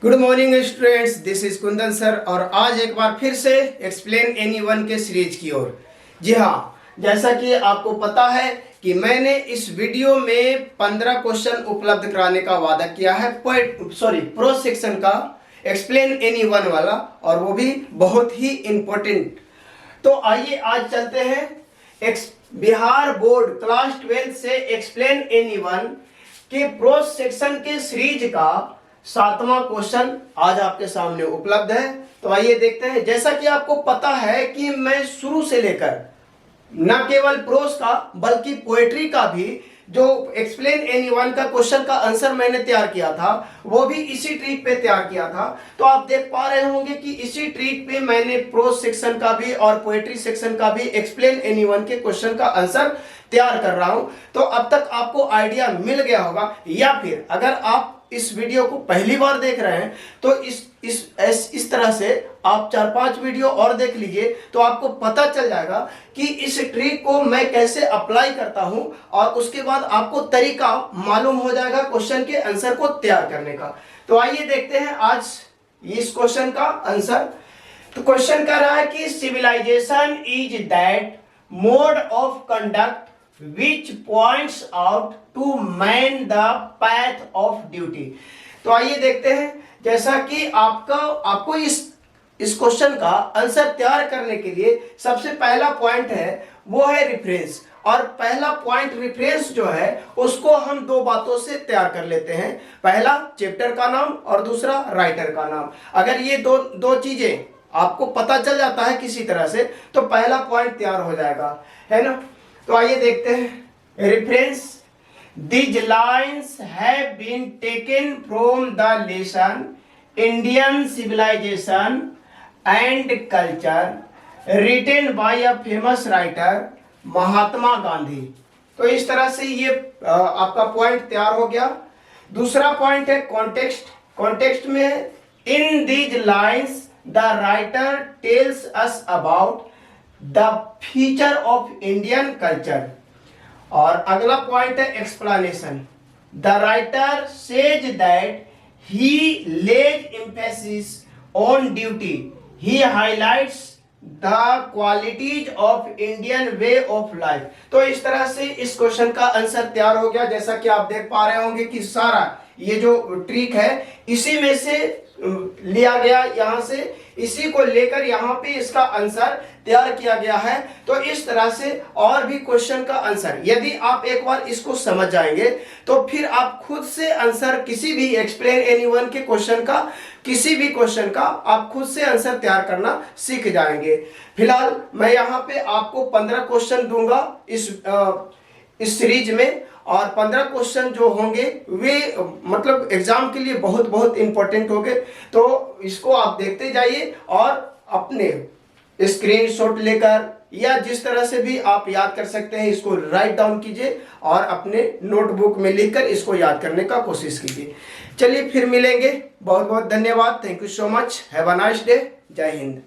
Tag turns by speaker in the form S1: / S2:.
S1: Good morning students, this is Kundan sir और आज एक बार फिर से एक्सप्लेन एनीवन के सीरीज की ओर। जी हाँ, जैसा कि आपको पता है कि मैंने इस वीडियो में 15 क्वेश्चन उपलब्ध कराने का वादा किया है प्रो सेक्शन का एक्सप्लेन एनीवन वाला, और वो भी बहुत ही इम्पोर्टेंट। तो आइए आज चलते हैं बिहार बोर्ड क्लास 12 से एक्सप्लेन एनीवन के प्रो सेक्शन के सीरीज का 7वां क्वेश्चन आज आपके सामने उपलब्ध है। तो आइए देखते हैं। जैसा कि आपको पता है कि मैं शुरू से लेकर न केवल प्रोस का बल्कि पोएट्री का भी जो एक्सप्लेन एनीवन का क्वेश्चन का आंसर मैंने तैयार किया था वो भी इसी ट्रिक पे तैयार किया था। तो आप देख पा रहे होंगे कि इसी ट्रिक पे मैंने प्रोस सेक्शन का भी और पोएट्री सेक्शन का भी एक्सप्लेन एनीवन के क्वेश्चन का आंसर तैयार कर रहा हूं। तो अब तक आपको आइडिया मिल गया होगा, या फिर अगर आप इस वीडियो को पहली बार देख रहे हैं तो इस तरह से आप 4-5 वीडियो और देख लीजिए तो आपको पता चल जाएगा कि इस ट्रिक को मैं कैसे अप्लाई करता हूं, और उसके बाद आपको तरीका मालूम हो जाएगा क्वेश्चन के आंसर को तैयार करने का। तो आइए देखते हैं आज इस क्वेश्चन का आंसर। तो क्वेश्चन कह रहा है कि civilization is that mode of conduct which points out to man the path of duty। तो आइए देखते हैं। जैसा कि आपको इस क्वेश्चन का आंसर तैयार करने के लिए सबसे पहला पॉइंट है वो है रेफरेंस, और पहला पॉइंट रेफरेंस जो है उसको हम दो बातों से तैयार कर लेते हैं। पहला चैप्टर का नाम और दूसरा राइटर का नाम। अगर ये दो चीजें आपको पता चल जाता है किसी तरह से तो पहला पॉइंट तैयार हो जाएगा, है ना। तो आइए देखते हैं। Reference, these lines have been taken from the lesson Indian civilization and culture written by a famous writer Mahatma Gandhi. तो इस तरह से ये आपका पॉइंट तैयार हो गया। दूसरा पॉइंट है कॉन्टेक्स्ट। कॉन्टेक्स्ट में in these lines the writer tells us about the feature of Indian culture. और अगला पॉइंट है explanation. The writer says that he lays emphasis on duty, he highlights the qualities of Indian way of life. तो इस तरह से इस question का answer तैयार हो गया। जैसा कि आप देख पा रहे होंगे कि सारा ये जो ट्रिक है इसी में से लिया गया, यहां से इसी को लेकर यहां पे इसका आंसर तैयार किया गया है। तो इस तरह से और भी क्वेश्चन का आंसर यदि आप एक बार इसको समझ जाएंगे तो फिर आप खुद से आंसर किसी भी एक्सप्लेन एनीवन के क्वेश्चन का, किसी भी क्वेश्चन का आप खुद से आंसर तैयार करना सीख जाएंगे। फिलहाल मैं यहाँ पे आपको 15 क्वेश्चन दूंगा इस सीरीज में, और 15 क्वेश्चन जो होंगे वे मतलब एग्जाम के लिए बहुत बहुत इंपॉर्टेंट होंगे। तो इसको आप देखते जाइए और अपने स्क्रीनशॉट लेकर या जिस तरह से भी आप याद कर सकते हैं इसको राइट डाउन कीजिए और अपने नोटबुक में लिखकर इसको याद करने का कोशिश कीजिए। चलिए फिर मिलेंगे। बहुत बहुत धन्यवाद। Thank you so much. Have a nice day. जय हिंद।